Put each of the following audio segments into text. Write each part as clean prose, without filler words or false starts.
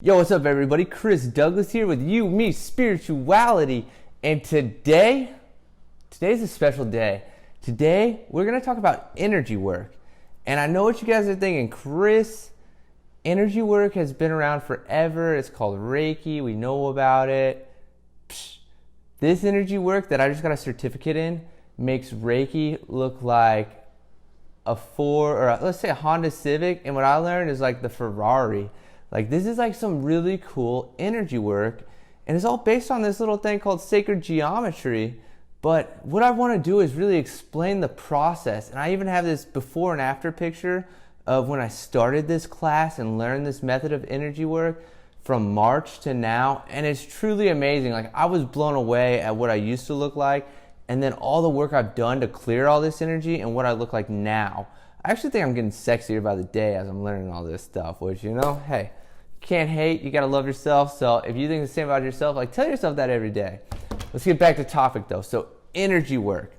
Yo, what's up everybody? Chris Douglas here with You, Me, Spirituality. And today's a special day. Today, we're going to talk about energy work. And I know what you guys are thinking. Chris, energy work has been around forever. It's called Reike. We know about it. Psh, this energy work that I just got a certificate in makes Reike look like let's say a Honda Civic. And what I learned is like the Ferrari. Like, this is like some really cool energy work, and it's all based on this little thing called sacred geometry. But what I want to do is really explain the process, and I even have this before and after picture of when I started this class and learned this method of energy work from March to now, and it's truly amazing. Like, I was blown away at what I used to look like, and then all the work I've done to clear all this energy and what I look like now. I actually think I'm getting sexier by the day as I'm learning all this stuff, which, you know, hey, can't hate, you gotta love yourself. So if you think the same about yourself, like, tell yourself that every day. Let's get back to topic though. So energy work.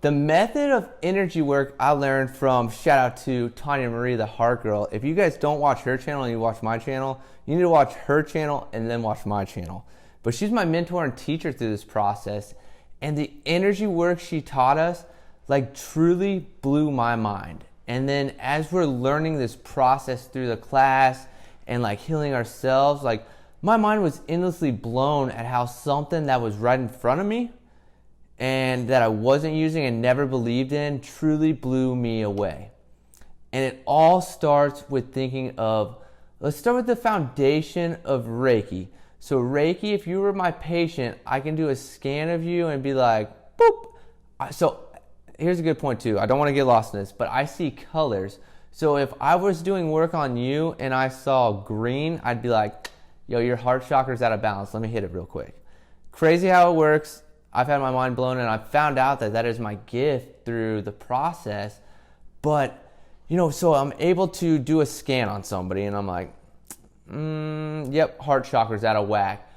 The method of energy work I learned from, shout out to Tanya Marie, the Heart Girl. If you guys don't watch her channel and you watch my channel, you need to watch her channel and then watch my channel. But she's my mentor and teacher through this process. And the energy work she taught us, like, truly blew my mind. And then as we're learning this process through the class and like healing ourselves, like, my mind was endlessly blown at how something that was right in front of me and that I wasn't using and never believed in truly blew me away. And it all starts with thinking of, let's start with the foundation of Reiki. So Reiki, if you were my patient, I can do a scan of you and be like, boop. So here's a good point too. I don't want to get lost in this, but I see colors. So if I was doing work on you and I saw green, I'd be like, yo, your heart chakra's out of balance. Let me hit it real quick. Crazy how it works. I've had my mind blown, and I found out that that is my gift through the process. But, you know, so I'm able to do a scan on somebody and I'm like, yep, heart chakra's out of whack.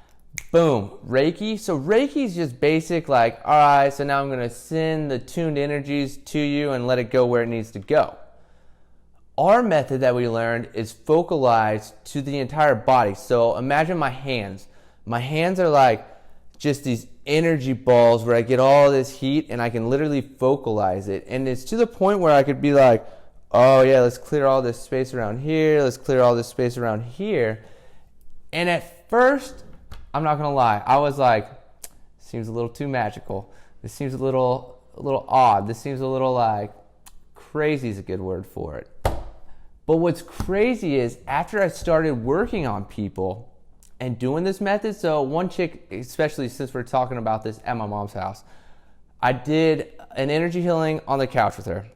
Boom, Reiki. So Reiki is just basic, like, all right, so now I'm going to send the tuned energies to you and let it go where it needs to go. Our method that we learned is focalized to the entire body. So imagine my hands. My hands are like just these energy balls where I get all this heat and I can literally focalize it. And it's to the point where I could be like, oh yeah, let's clear all this space around here. Let's clear all this space around here. And at first, I'm not gonna lie, I was like, seems a little too magical. This seems a little odd. This seems a little like, crazy is a good word for it. But what's crazy is after I started working on people and doing this method, so one chick, especially since we're talking about this at my mom's house, I did an energy healing on the couch with her.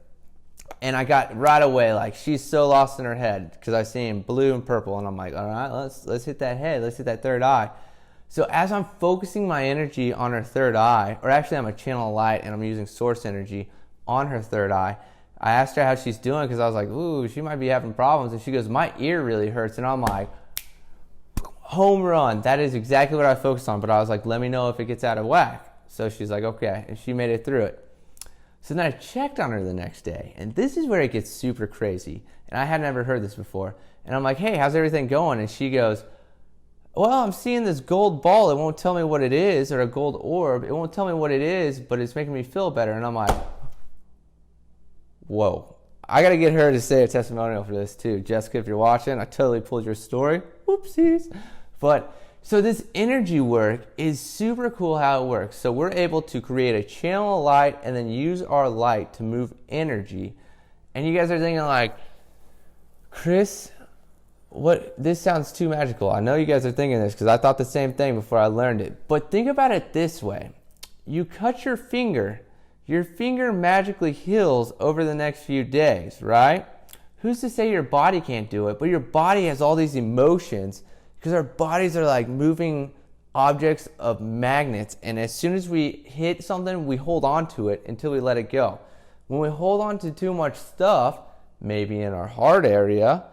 And I got right away, like, she's so lost in her head because I see him blue and purple, and I'm like, all right, let's hit that head, let's hit that third eye. So as I'm focusing my energy on her third eye, or actually I'm a channel of light and I'm using source energy on her third eye, I asked her how she's doing because I was like, ooh, she might be having problems. And she goes, my ear really hurts. And I'm like, home run. That is exactly what I focused on. But I was like, let me know if it gets out of whack. So she's like, okay. And she made it through it. So then I checked on her the next day. And this is where it gets super crazy. And I had never heard this before. And I'm like, hey, how's everything going? And she goes, well, I'm seeing this gold ball. It won't tell me what it is, or a gold orb. It won't tell me what it is, but it's making me feel better. And I'm like, whoa. I got to get her to say a testimonial for this too. Jessica, if you're watching, I totally pulled your story. Whoopsies. But so this energy work is super cool how it works. So we're able to create a channel of light and then use our light to move energy. And you guys are thinking like, Chris, this sounds too magical. I know you guys are thinking this because I thought the same thing before I learned it. But think about it this way. You cut your finger magically heals over the next few days, right? Who's to say your body can't do it? But your body has all these emotions because our bodies are like moving objects of magnets. And as soon as we hit something, we hold on to it until we let it go. When we hold on to too much stuff, maybe in our heart area,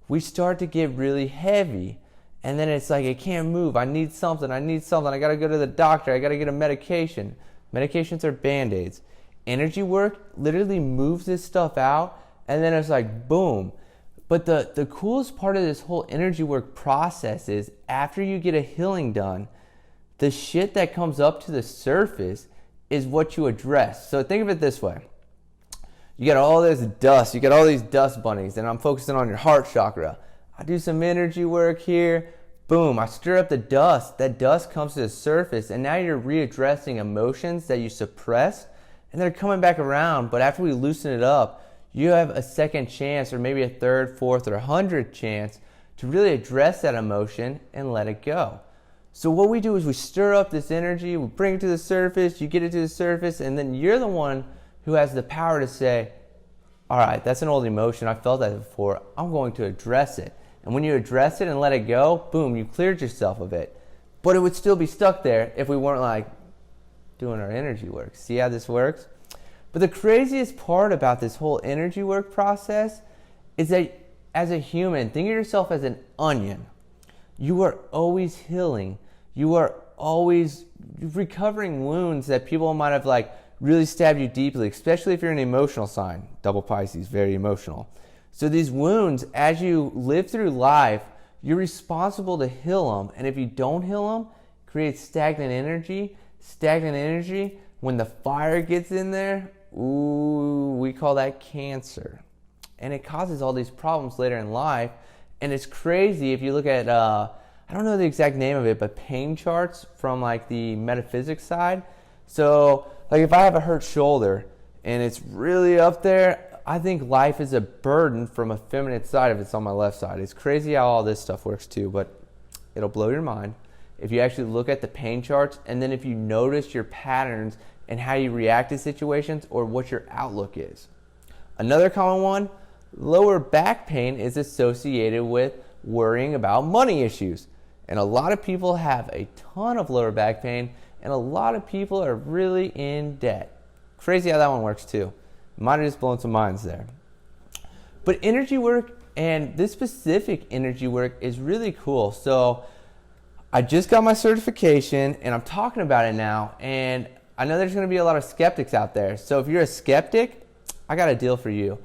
we start to get really heavy. And then it's like, I can't move. I need something. I got to go to the doctor. I got to get a medication. Medications are Band-Aids. Energy work literally moves this stuff out, and then it's like, boom. But the coolest part of this whole energy work process is after you get a healing done, the shit that comes up to the surface is what you address. So think of it this way. You got all this dust, you got all these dust bunnies, and I'm focusing on your heart chakra. I do some energy work here, boom, I stir up the dust. That dust comes to the surface, and now you're readdressing emotions that you suppressed, and they're coming back around. But after we loosen it up, you have a second chance, or maybe a third, fourth, or 100th chance to really address that emotion and let it go. So what we do is we stir up this energy, we bring it to the surface, you get it to the surface, and then you're the one who has the power to say, all right, that's an old emotion, I felt that before, I'm going to address it. And when you address it and let it go, boom, you cleared yourself of it. But it would still be stuck there if we weren't like doing our energy work. See how this works? But the craziest part about this whole energy work process is that as a human, think of yourself as an onion. You are always healing. You are always recovering wounds that people might have like really stabbed you deeply, especially if you're an emotional sign. Double Pisces, very emotional. So these wounds, as you live through life, you're responsible to heal them. And if you don't heal them, it creates stagnant energy. Stagnant energy, when the fire gets in there, ooh, we call that cancer. And it causes all these problems later in life. And it's crazy if you look at, I don't know the exact name of it, but pain charts from like the metaphysics side. So like if I have a hurt shoulder and it's really up there, I think life is a burden from a feminine side if it's on my left side. It's crazy how all this stuff works too, but it'll blow your mind if you actually look at the pain charts, and then if you notice your patterns and how you react to situations or what your outlook is. Another common one, lower back pain is associated with worrying about money issues. And a lot of people have a ton of lower back pain, and a lot of people are really in debt. Crazy how that one works too. Might have just blown some minds there. But energy work, and this specific energy work, is really cool. So I just got my certification and I'm talking about it now, and I know there's going to be a lot of skeptics out there. So if you're a skeptic, I got a deal for you.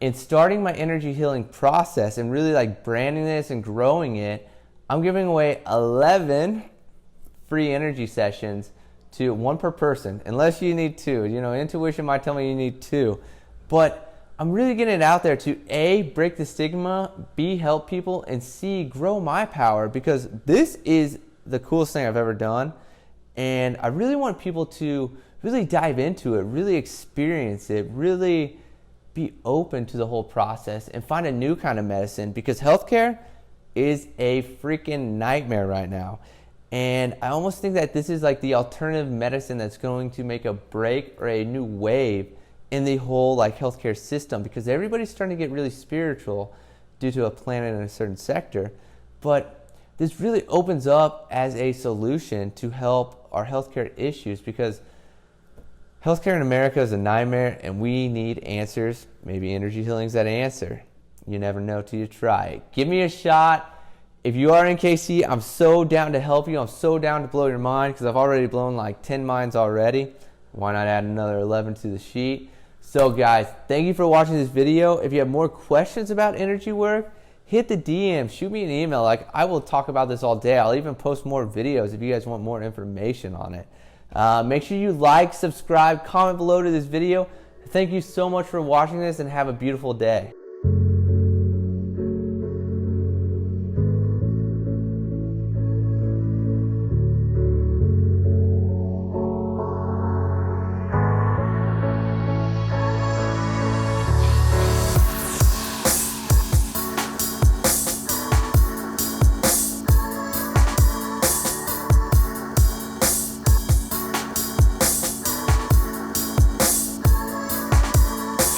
In starting my energy healing process and really like branding this and growing it, I'm giving away 11 free energy sessions to one per person, unless you need two. You know, intuition might tell me you need two. But I'm really getting it out there to A, break the stigma, B, help people, and C, grow my power, because this is the coolest thing I've ever done. And I really want people to really dive into it, really experience it, really be open to the whole process and find a new kind of medicine, because healthcare is a freaking nightmare right now. And I almost think that this is like the alternative medicine that's going to make a break or a new wave in the whole like healthcare system, because everybody's starting to get really spiritual due to a planet in a certain sector. But this really opens up as a solution to help our healthcare issues, because healthcare in America is a nightmare and we need answers. Maybe energy healing's that answer. You never know till you try. Give me a shot. If you are in KC, I'm so down to help you. I'm so down to blow your mind, because I've already blown like 10 minds already. Why not add another 11 to the sheet? So guys, thank you for watching this video. If you have more questions about energy work, hit the DM, shoot me an email. Like, I will talk about this all day. I'll even post more videos if you guys want more information on it. Make sure you like, subscribe, comment below to this video. Thank you so much for watching this, and have a beautiful day.